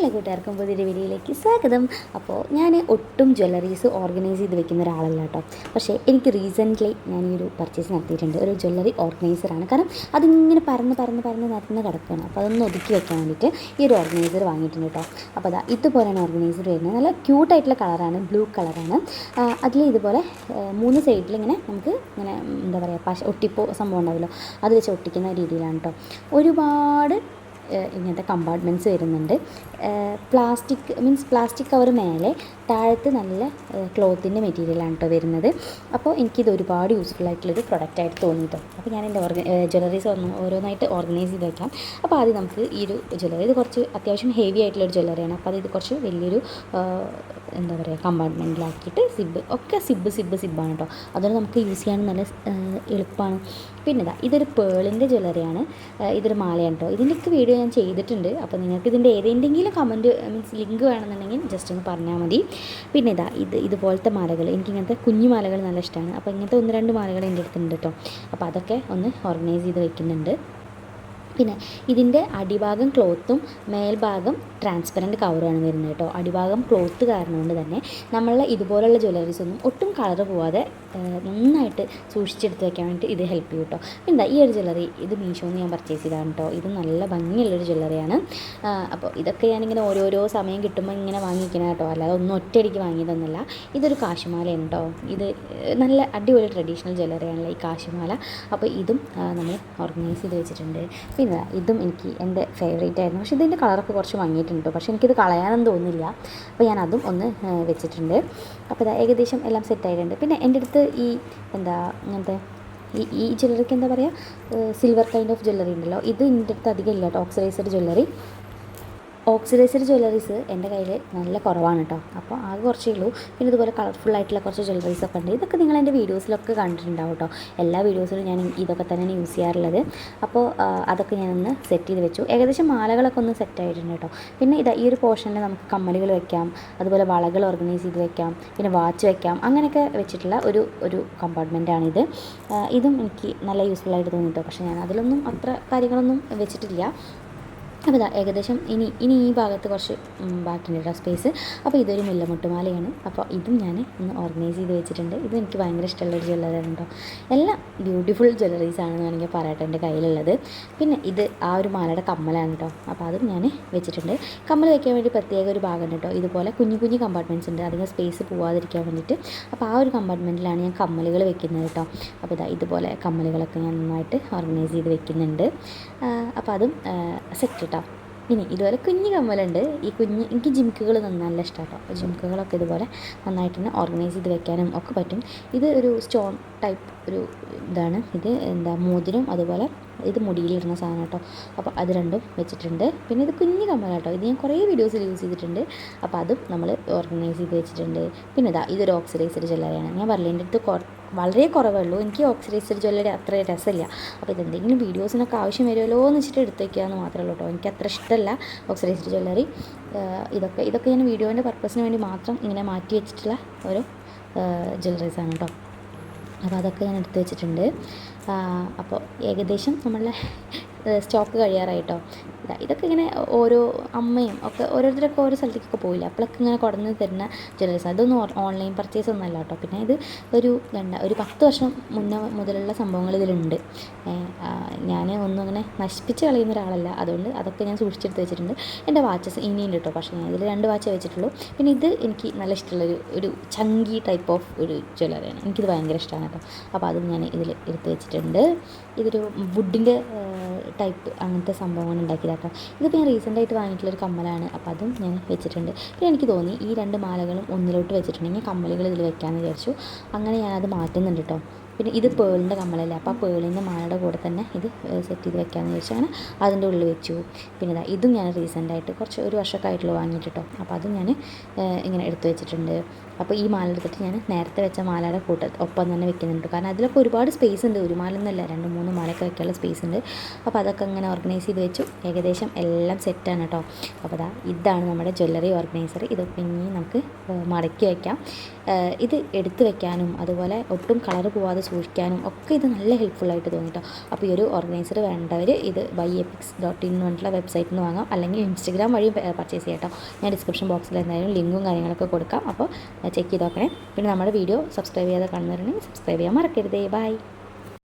എല്ലാ കൂട്ടുകാർക്കും പുതിയൊരു വീഡിയോയിലേക്ക് സ്വാഗതം. അപ്പോൾ ഞാൻ ഒട്ടും ജ്വല്ലറീസ് ഓർഗനൈസ് ചെയ്ത് വെക്കുന്ന ഒരാളല്ല കേട്ടോ. പക്ഷേ എനിക്ക് റീസെൻ്റ്ലി ഞാൻ ഈ ഒരു പർച്ചേസ് നടത്തിയിട്ടുണ്ട്. ഒരു ജ്വല്ലറി ഓർഗനൈസറാണ്. കാരണം അതിങ്ങനെ പറന്ന് നടന്ന് കിടക്കുകയാണ്. അപ്പോൾ അതൊന്ന് ഒതുക്കി വെക്കാൻ വേണ്ടിയിട്ട് ഈ ഒരു ഓർഗനൈസർ വാങ്ങിയിട്ടുണ്ട് കേട്ടോ. അപ്പോൾ അതാ ഇതുപോലെയാണ് ഓർഗനൈസർ വരുന്നത്. നല്ല ക്യൂട്ടായിട്ടുള്ള കളറാണ്, ബ്ലൂ കളറാണ്. അതിൽ ഇതുപോലെ 3 സൈഡിൽ ഇങ്ങനെ നമുക്ക് ഇങ്ങനെ എന്താ പറയുക ഒട്ടിപ്പോ സംഭവം ഉണ്ടാവുമല്ലോ, അത് വെച്ച് ഒട്ടിക്കുന്ന രീതിയിലാണ് കേട്ടോ. ഒരുപാട് ഇങ്ങനത്തെ കമ്പാർട്ട്മെൻറ്റ്സ് വരുന്നുണ്ട്. പ്ലാസ്റ്റിക് കവർ മേലെ, താഴത്ത് നല്ല ക്ലോത്തിൻ്റെ മെറ്റീരിയലാണ് കേട്ടോ വരുന്നത്. അപ്പോൾ എനിക്കിത് ഒരുപാട് യൂസ്ഫുൾ ആയിട്ടുള്ളൊരു പ്രൊഡക്റ്റായിട്ട് തോന്നിയിട്ടോ. അപ്പോൾ ഞാൻ എൻ്റെ ജ്വല്ലറീസ് ഓരോന്നായിട്ട് ഓർഗനൈസ് ചെയ്ത് വയ്ക്കാം. അപ്പോൾ ആദ്യം നമുക്ക് ഈ ഒരു ജ്വല്ലറി, ഇത് കുറച്ച് അത്യാവശ്യം ഹെവി ആയിട്ടുള്ളൊരു ജ്വല്ലറിയാണ്. അപ്പോൾ ഇത് കുറച്ച് വലിയൊരു എന്താ പറയുക കമ്പാർട്ട്മെൻറ്റിലാക്കിയിട്ട് സിബ്ബാണ് കേട്ടോ. അതുകൊണ്ട് നമുക്ക് യൂസ് ചെയ്യാൻ നല്ല എളുപ്പമാണ്. പിന്നെ ഇതൊരു പേളിൻ്റെ ജ്വല്ലറിയാണ്. ഇതൊരു മാലയാണ് കേട്ടോ. ഇതിൻ്റെയൊക്കെ വീഡിയോ ഞാൻ ചെയ്തിട്ടുണ്ട്. അപ്പോൾ നിങ്ങൾക്ക് ഇതിൻ്റെ ഏതെങ്കിലും കമൻറ്റ് ലിങ്ക് വേണമെന്നുണ്ടെങ്കിൽ ജസ്റ്റ് ഒന്ന് പറഞ്ഞാൽ മതി. പിന്നെ ഇതുപോലത്തെ മാലകൾ, എനിക്കിങ്ങനത്തെ കുഞ്ഞു മാലകൾ നല്ല ഇഷ്ടമാണ്. അപ്പോൾ ഇങ്ങനത്തെ 1-2 മാലകൾ എൻ്റെ അടുത്തുണ്ട് കേട്ടോ. അപ്പോൾ അതൊക്കെ ഒന്ന് ഓർഗനൈസ് ചെയ്ത് വെക്കുന്നുണ്ട്. പിന്നെ ഇതിൻ്റെ അടിഭാഗം ക്ലോത്തും മേൽഭാഗം ട്രാൻസ്പെറൻറ്റ് കവറുമാണ് വരുന്നത് കേട്ടോ. അടിഭാഗം ക്ലോത്ത് കാരണം കൊണ്ട് തന്നെ നമ്മളെ ഇതുപോലുള്ള ജ്വല്ലറീസ് ഒന്നും ഒട്ടും കളർ പോവാതെ നന്നായിട്ട് സൂക്ഷിച്ചെടുത്ത് വെക്കാൻ വേണ്ടിയിട്ട് ഇത് ഹെൽപ്പ് ചെയ്യും കേട്ടോ. പിന്നെ ഈ ഒരു ജ്വല്ലറി ഇത് മീഷോന്ന് ഞാൻ പർച്ചേസ് ചെയ്തതാണ് കേട്ടോ. ഇത് നല്ല ഭംഗിയുള്ളൊരു ജ്വല്ലറിയാണ്. അപ്പോൾ ഇതൊക്കെ ഞാനിങ്ങനെ ഓരോരോ സമയം കിട്ടുമ്പോൾ ഇങ്ങനെ വാങ്ങിക്കണം കേട്ടോ. അല്ലാതെ ഒന്നും ഒറ്റയടിക്ക് വാങ്ങിയതൊന്നുമല്ല. ഇതൊരു കാശുമാലയാണ് കേട്ടോ. ഇത് നല്ല അടിപൊളി ട്രഡീഷണൽ ജ്വല്ലറിയാണല്ലോ ഈ കാശുമാല. അപ്പോൾ ഇതും നമ്മൾ ഓർഗനൈസ് ചെയ്ത് വെച്ചിട്ടുണ്ട്. പിന്നെ ഇതും എനിക്ക് എൻ്റെ ഫേവറേറ്റ് ആയിരുന്നു. പക്ഷേ ഇതിൻ്റെ കളറൊക്കെ കുറച്ച് വാങ്ങിയിട്ടുണ്ട്. പക്ഷേ എനിക്കിത് കളയാനൊന്നും തോന്നുന്നില്ല. അപ്പോൾ ഞാൻ അതും ഒന്ന് വെച്ചിട്ടുണ്ട്. അപ്പോൾ ഏകദേശം എല്ലാം സെറ്റായിട്ടുണ്ട്. പിന്നെ എൻ്റെ അടുത്ത് ഈ ഇങ്ങനത്തെ ഈ ജ്വല്ലറിക്ക് എന്താ പറയുക, സിൽവർ കൈൻഡ് ഓഫ് ജ്വല്ലറി ഉണ്ടല്ലോ, ഇത് എൻ്റെ അടുത്ത് അധികം ഇല്ല കേട്ടോ. ഓക്സിഡൈസ്ഡ് ജ്വല്ലറീസ് എൻ്റെ കയ്യിൽ നല്ല കുറവാണ് കേട്ടോ. അപ്പോൾ ആകെ കുറച്ചേ ഉള്ളൂ. പിന്നെ ഇതുപോലെ കളർഫുള്ളായിട്ടുള്ള കുറച്ച് ജ്വല്ലറീസൊക്കെ ഉണ്ട്. ഇതൊക്കെ നിങ്ങൾ എൻ്റെ വീഡിയോസിലൊക്കെ കണ്ടിട്ടുണ്ടാവും കേട്ടോ. എല്ലാ വീഡിയോസിലും ഞാൻ ഇതൊക്കെ തന്നെയാണ് യൂസ് ചെയ്യാറുള്ളത്. അപ്പോൾ അതൊക്കെ ഞാനൊന്ന് സെറ്റ് ചെയ്ത് വെച്ചു. ഏകദേശം മാലകളൊക്കെ ഒന്ന് സെറ്റ് ആയിട്ടുണ്ട് കേട്ടോ. പിന്നെ ഈ ഒരു പോർഷനിൽ നമുക്ക് കമ്മലുകൾ വെക്കാം, അതുപോലെ വളകൾ ഓർഗനൈസ് ചെയ്ത് വെക്കാം, പിന്നെ വാച്ച് വെക്കാം, അങ്ങനെയൊക്കെ വെച്ചിട്ടുള്ള ഒരു കമ്പാർട്ട്മെൻറ്റാണിത്. ഇതും എനിക്ക് നല്ല യൂസ്ഫുൾ ആയിട്ട് തോന്നി കേട്ടോ. പക്ഷേ ഞാൻ അതിലൊന്നും അത്ര കാര്യങ്ങളൊന്നും വെച്ചിട്ടില്ല. അപ്പോൾ ഏകദേശം ഇനി ഈ ഭാഗത്ത് കുറച്ച് ബാക്കിയുണ്ട് കേട്ടോ സ്പേസ്. അപ്പോൾ ഇതൊരു മുല്ലമുട്ടുമാലയാണ്. അപ്പോൾ ഇതും ഞാൻ ഒന്ന് ഓർഗനൈസ് ചെയ്ത് വെച്ചിട്ടുണ്ട്. ഇത് എനിക്ക് ഭയങ്കര ഇഷ്ടമുള്ളൊരു ജ്വല്ലറിയാണ് കേട്ടോ. എല്ലാം ബ്യൂട്ടിഫുൾ ജ്വല്ലറീസ് ആണെന്ന് വേണമെങ്കിൽ പറയട്ടെ എൻ്റെ കയ്യിലുള്ളത്. പിന്നെ ഇത് ആ ഒരു മാലയുടെ കമ്മലാണ് കേട്ടോ. അപ്പോൾ അതും ഞാൻ വെച്ചിട്ടുണ്ട്. കമ്മൽ വയ്ക്കാൻ വേണ്ടി പ്രത്യേക ഒരു ഭാഗമുണ്ട് കേട്ടോ. ഇതുപോലെ കുഞ്ഞു കമ്പാർട്ട്മെൻറ്റ്സ് ഉണ്ട്, അധികം സ്പേസ് പോവാതിരിക്കാൻ വേണ്ടിയിട്ട്. അപ്പോൾ ആ ഒരു കമ്പാർട്ട്മെൻറ്റിലാണ് ഞാൻ കമ്മലുകൾ വെക്കുന്നത് കേട്ടോ. അപ്പോൾ ഇതുപോലെ കമ്മലുകളൊക്കെ ഞാൻ നന്നായിട്ട് ഓർഗനൈസ് ചെയ്ത് വെക്കുന്നുണ്ട്. അപ്പോൾ അതും സെറ്റ് കേട്ടോ. ഇനി ഇതുപോലെ കുഞ്ഞു കമ്മലുണ്ട്. എനിക്ക് ജിംക്കുകൾ നല്ല ഇഷ്ടമാണ് കേട്ടോ. അപ്പോൾ ജിംക്കുകളൊക്കെ ഇതുപോലെ നന്നായിട്ട് തന്നെ ഓർഗനൈസ് ചെയ്ത് വെക്കാനും ഒക്കെ പറ്റും. ഇത് ഒരു സ്റ്റോൺ ടൈപ്പ് ഒരു ഇതാണ്. ഇത് മോതിരം, അതുപോലെ ഇത് മുടിയിലിടുന്ന സാധനം കേട്ടോ. അപ്പോൾ അത് രണ്ടും വെച്ചിട്ടുണ്ട്. പിന്നെ ഇത് കുഞ്ഞു കമ്മലാട്ടോ. ഇത് ഞാൻ കുറേ വീഡിയോസിൽ യൂസ് ചെയ്തിട്ടുണ്ട്. അപ്പോൾ അതും നമ്മൾ ഓർഗനൈസ് ചെയ്ത് വെച്ചിട്ടുണ്ട്. പിന്നെ ഇതൊരു ഓക്സിഡൈസ്ഡ് ജ്വല്ലറിയാണ്. ഞാൻ പറഞ്ഞില്ല, എൻ്റെ അടുത്ത് വളരെ കുറവേ ഉള്ളൂ. എനിക്ക് ഓക്സിഡൈസ്ഡ് ജ്വല്ലറി അത്ര രസമില്ല. അപ്പോൾ ഇതെന്തെങ്കിലും വീഡിയോസിനൊക്കെ ആവശ്യം വരുമല്ലോ എന്ന് വെച്ചിട്ട് എടുത്ത് വയ്ക്കാമെന്ന് മാത്രമേ ഉള്ളൂ കേട്ടോ. എനിക്ക് അത്ര ഇഷ്ടമല്ല ഓക്സിഡൈസ്ഡ് ജ്വല്ലറി. ഇതൊക്കെ ഞാൻ വീഡിയോൻ്റെ പർപ്പസിന് വേണ്ടി മാത്രം ഇങ്ങനെ മാറ്റി വെച്ചിട്ടുള്ള ഓരോ ജ്വല്ലറീസാണ് കേട്ടോ. അപ്പോൾ അതൊക്കെ ഞാൻ എടുത്ത് വെച്ചിട്ടുണ്ട്. അപ്പോൾ ഏകദേശം നമ്മളുടെ സ്റ്റോക്ക് കഴിയാറായിട്ടോ. ഇതൊക്കെ ഇങ്ങനെ ഓരോ അമ്മയും ഒക്കെ ഓരോരുത്തരൊക്കെ ഓരോ സ്ഥലത്തേക്കൊക്കെ പോയില്ല, അപ്പോഴൊക്കെ ഇങ്ങനെ കൊണ്ടുവന്ന് തരുന്ന ജ്വല്ലറീസ്. അതൊന്നും ഓൺലൈൻ പർച്ചേസ് ഒന്നും അല്ല കേട്ടോ. പിന്നെ ഇത് ഒരു 10 വർഷം മുതലുള്ള സംഭവങ്ങൾ ഇതിലുണ്ട്. ഞാൻ ഒന്നും അങ്ങനെ നശിപ്പിച്ച് കളയുന്ന ഒരാളല്ല. അതുകൊണ്ട് അതൊക്കെ ഞാൻ സൂക്ഷിച്ചെടുത്ത് വെച്ചിട്ടുണ്ട്. എൻ്റെ വാച്ചസ് ഇനിയുണ്ട് കേട്ടോ. പക്ഷേ ഞാൻ ഇതിൽ 2 വാച്ചേ വെച്ചിട്ടുള്ളൂ. പിന്നെ ഇത് എനിക്ക് നല്ല ഇഷ്ടമുള്ളൊരു ചങ്കി ടൈപ്പ് ഓഫ് ഒരു ജ്വല്ലറിയാണ്. എനിക്കിത് ഭയങ്കര ഇഷ്ടമാണ് കേട്ടോ. അപ്പോൾ അതും ഞാൻ ഇതിൽ എടുത്ത് വെച്ചിട്ടുണ്ട്. ഇതൊരു വുഡിൻ്റെ ടൈപ്പ് അങ്ങനത്തെ സംഭവങ്ങൾ ഉണ്ടാക്കിയതാണ് കേട്ടോ. ഇതിപ്പോൾ ഞാൻ റീസെൻ്റായിട്ട് വാങ്ങിയിട്ടുള്ളൊരു കമ്മലാണ്. അപ്പോൾ അതും ഞാൻ വെച്ചിട്ടുണ്ട്. പിന്നെ എനിക്ക് തോന്നി ഈ 2 മാലകളും ഒന്നിലോട്ട് വെച്ചിട്ടുണ്ടെങ്കിൽ കമ്മലുകൾ ഇതിൽ വെക്കാമെന്ന് വിചാരിച്ചു. അങ്ങനെ ഞാനത് മാറ്റുന്നുണ്ട് കേട്ടോ. പിന്നെ ഇത് പേളിൻ്റെ കമ്മലല്ലേ, അപ്പോൾ ആ പേളിൻ്റെ മാലയുടെ കൂടെ തന്നെ ഇത് സെറ്റ് ചെയ്ത് വെക്കാമെന്ന് വിചാരിച്ചു. അങ്ങനെ അതിൻ്റെ ഉള്ളിൽ വെച്ചു. പിന്നെ ഇതും ഞാൻ റീസെൻ്റായിട്ട് ഒരു വർഷമൊക്കെ ആയിട്ടുള്ള വാങ്ങിയിട്ട് കേട്ടോ. അപ്പോൾ അതും ഞാൻ ഇങ്ങനെ എടുത്ത് വെച്ചിട്ടുണ്ട്. അപ്പോൾ ഈ മാല എടുത്തിട്ട് ഞാൻ നേരത്തെ വെച്ച മാലയുടെ ഒപ്പം തന്നെ വെക്കുന്നുണ്ട്. കാരണം അതിലൊക്കെ ഒരുപാട് സ്പേസ് ഉണ്ട്. ഒരു മാല എന്നല്ല, 2-3 മാലയൊക്കെ വെക്കാനുള്ള സ്പേസ് ഉണ്ട്. അപ്പോൾ അതൊക്കെ അങ്ങനെ ഓർഗനൈസ് ചെയ്ത് വെച്ചു. ഏകദേശം എല്ലാം സെറ്റാണ് കേട്ടോ. അപ്പോൾ ഇതാണ് നമ്മുടെ ജ്വല്ലറി ഓർഗനൈസർ. ഇതൊക്കെ ഇനി നമുക്ക് മടക്കി വയ്ക്കാം. ഇത് എടുത്ത് വെക്കാനും അതുപോലെ ഒട്ടും കളർ പോവാതെ സൂക്ഷിക്കാനും ഒക്കെ ഇത് നല്ല ഹെൽപ്ഫുള്ളായിട്ട് തോന്നി കേട്ടോ. അപ്പോൾ ഈ ഒരു ഓർഗനൈസർ വേണ്ടവർ ഇത് byepics.in എന്ന് പറഞ്ഞിട്ടുള്ള വെബ്സൈറ്റിൽ നിന്ന് വാങ്ങാം, അല്ലെങ്കിൽ ഇൻസ്റ്റഗ്രാം വഴി പർച്ചേസ് ചെയ്യാം കേട്ടോ. ഞാൻ ഡിസ്ക്രിപ്ഷൻ ബോക്സിൽ എന്തായാലും ലിങ്കും കാര്യങ്ങളൊക്കെ കൊടുക്കാം, അപ്പോൾ ചെക്ക് ചെയ്ത് നോക്കണേ. പിന്നെ നമ്മുടെ വീഡിയോ സബ്സ്ക്രൈബ് ചെയ്യാതെ കാണുന്നവരുണ്ടെങ്കിൽ സബ്സ്ക്രൈബ് ചെയ്യാൻ മറക്കരുതേ. ബൈ.